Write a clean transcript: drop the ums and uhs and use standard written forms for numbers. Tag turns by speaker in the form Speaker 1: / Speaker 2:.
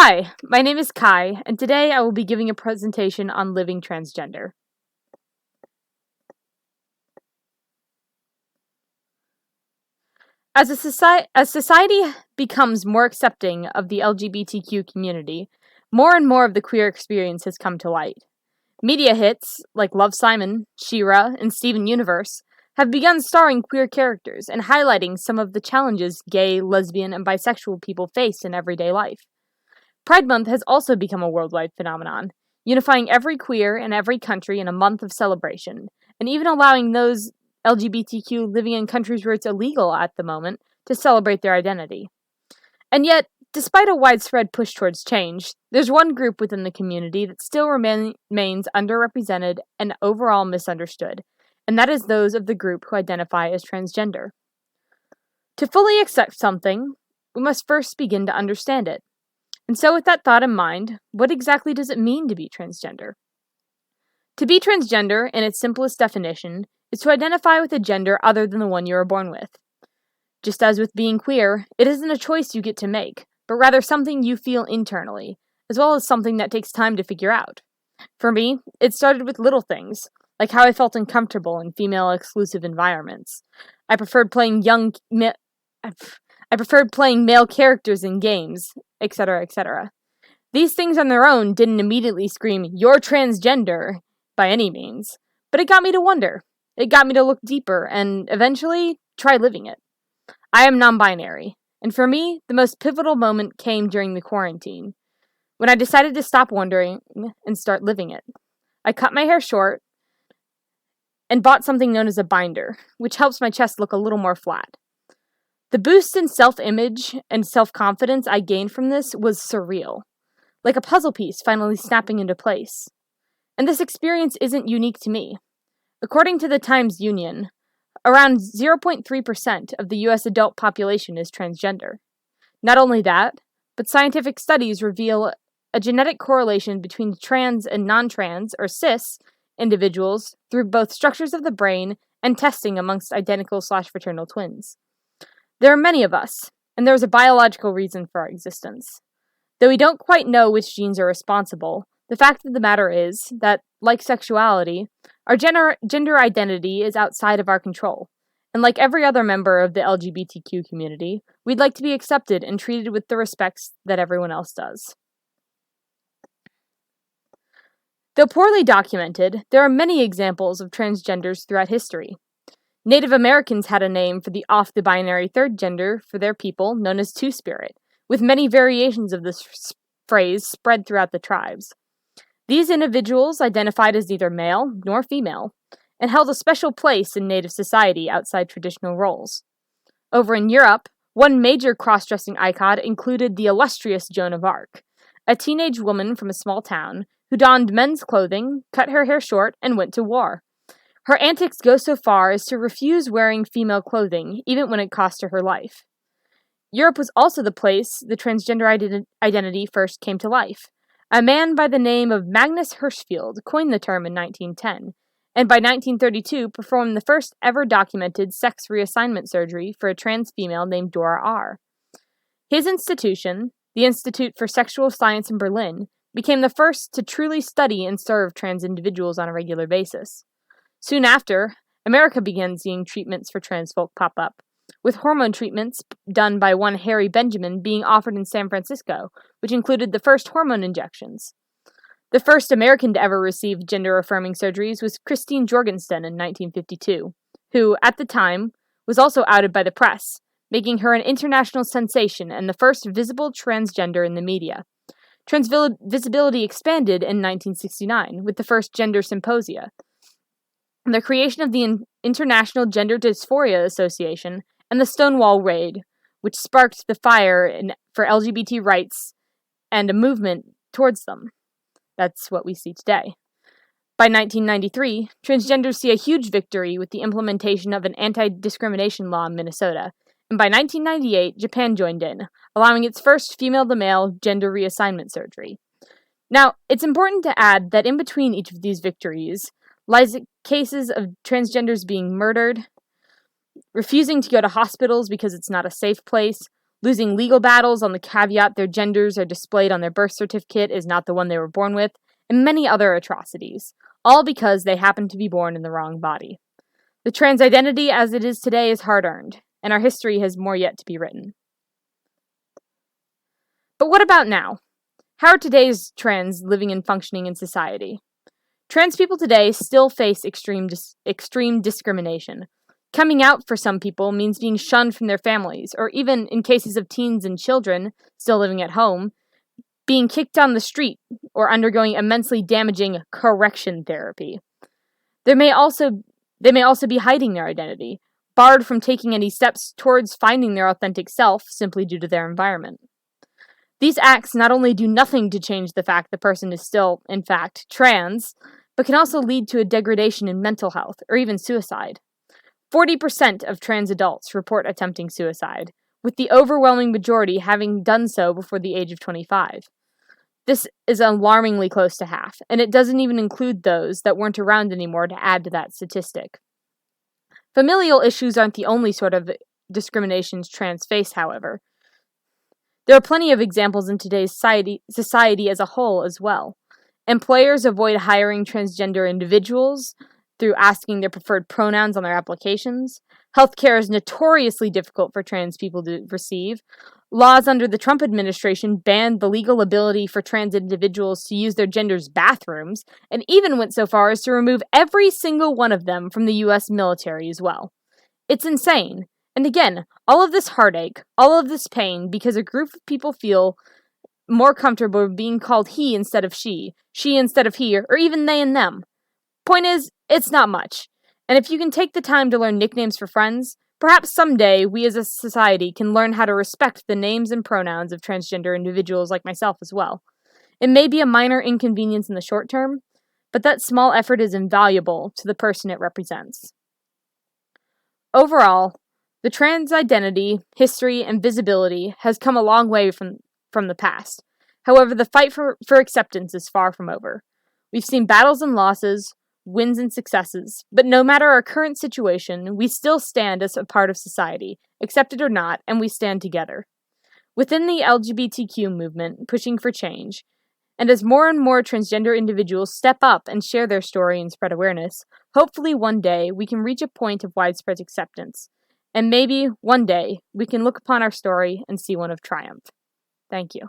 Speaker 1: Hi, my name is Kai, and today I will be giving a presentation on living transgender. As society becomes more accepting of the LGBTQ community, more and more of the queer experience has come to light. Media hits like Love, Simon, She-Ra, and Steven Universe have begun starring queer characters and highlighting some of the challenges gay, lesbian, and bisexual people face in everyday life. Pride Month has also become a worldwide phenomenon, unifying every queer in every country in a month of celebration, and even allowing those LGBTQ living in countries where it's illegal at the moment to celebrate their identity. And yet, despite a widespread push towards change, there's one group within the community that still remains underrepresented and overall misunderstood, and that is those of the group who identify as transgender. To fully accept something, we must first begin to understand it. And so with that thought in mind, what exactly does it mean to be transgender? To be transgender, in its simplest definition, is to identify with a gender other than the one you were born with. Just as with being queer, it isn't a choice you get to make, but rather something you feel internally, as well as something that takes time to figure out. For me, it started with little things, like how I felt uncomfortable in female-exclusive environments. I preferred playing male characters in games, etc., etc. These things on their own didn't immediately scream, "You're transgender," by any means, but it got me to wonder. It got me to look deeper and, eventually, try living it. I am non-binary, and for me, the most pivotal moment came during the quarantine, when I decided to stop wondering and start living it. I cut my hair short and bought something known as a binder, which helps my chest look a little more flat. The boost in self-image and self-confidence I gained from this was surreal, like a puzzle piece finally snapping into place. And this experience isn't unique to me. According to the Times Union, around 0.3% of the US adult population is transgender. Not only that, but scientific studies reveal a genetic correlation between trans and non-trans, or cis, individuals through both structures of the brain and testing amongst identical/fraternal twins. There are many of us, and there is a biological reason for our existence. Though we don't quite know which genes are responsible, the fact of the matter is that, like sexuality, our gender identity is outside of our control, and like every other member of the LGBTQ community, we'd like to be accepted and treated with the respect that everyone else does. Though poorly documented, there are many examples of transgenders throughout history. Native Americans had a name for the off-the-binary third gender for their people known as Two-Spirit, with many variations of this phrase spread throughout the tribes. These individuals identified as neither male nor female, and held a special place in Native society outside traditional roles. Over in Europe, one major cross-dressing icon included the illustrious Joan of Arc, a teenage woman from a small town who donned men's clothing, cut her hair short, and went to war. Her antics go so far as to refuse wearing female clothing, even when it cost her life. Europe was also the place the transgender identity first came to life. A man by the name of Magnus Hirschfeld coined the term in 1910, and by 1932 performed the first ever documented sex reassignment surgery for a trans female named Dora R. His institution, the Institute for Sexual Science in Berlin, became the first to truly study and serve trans individuals on a regular basis. Soon after, America began seeing treatments for trans folk pop up, with hormone treatments done by one Harry Benjamin being offered in San Francisco, which included the first hormone injections. The first American to ever receive gender-affirming surgeries was Christine Jorgensen in 1952, who, at the time, was also outed by the press, making her an international sensation and the first visible transgender in the media. Trans visibility expanded in 1969 with the first gender symposia. The creation of the International Gender Dysphoria Association, and the Stonewall Raid, which sparked the fire for LGBT rights and a movement towards them. That's what we see today. By 1993, transgenders see a huge victory with the implementation of an anti-discrimination law in Minnesota, and by 1998, Japan joined in, allowing its first female-to-male gender reassignment surgery. Now, it's important to add that in between each of these victories lies cases of transgenders being murdered, refusing to go to hospitals because it's not a safe place, losing legal battles on the caveat their genders are displayed on their birth certificate is not the one they were born with, and many other atrocities, all because they happen to be born in the wrong body. The trans identity as it is today is hard-earned, and our history has more yet to be written. But what about now? How are today's trans living and functioning in society? Trans people today still face extreme discrimination. Coming out for some people means being shunned from their families, or even, in cases of teens and children still living at home, being kicked down the street or undergoing immensely damaging correction therapy. They may also be hiding their identity, barred from taking any steps towards finding their authentic self simply due to their environment. These acts not only do nothing to change the fact the person is still, in fact, trans, but can also lead to a degradation in mental health or even suicide. 40% of trans adults report attempting suicide, with the overwhelming majority having done so before the age of 25. This is alarmingly close to half, and it doesn't even include those that weren't around anymore to add to that statistic. Familial issues aren't the only sort of discriminations trans face, however. There are plenty of examples in today's society as a whole as well. Employers avoid hiring transgender individuals through asking their preferred pronouns on their applications. Healthcare is notoriously difficult for trans people to receive. Laws under the Trump administration banned the legal ability for trans individuals to use their gender's bathrooms, and even went so far as to remove every single one of them from the US military as well. It's insane. And again, all of this heartache, all of this pain, because a group of people feel more comfortable being called he instead of she instead of he, or even they and them. Point is, it's not much. And if you can take the time to learn nicknames for friends, perhaps someday we as a society can learn how to respect the names and pronouns of transgender individuals like myself as well. It may be a minor inconvenience in the short term, but that small effort is invaluable to the person it represents. Overall, the trans identity, history, and visibility has come a long way from the past. However, the fight for acceptance is far from over. We've seen battles and losses, wins and successes, but no matter our current situation, we still stand as a part of society, accepted or not, and we stand together. Within the LGBTQ movement, pushing for change, and as more and more transgender individuals step up and share their story and spread awareness, hopefully one day we can reach a point of widespread acceptance. And maybe, one day, we can look upon our story and see one of triumph. Thank you.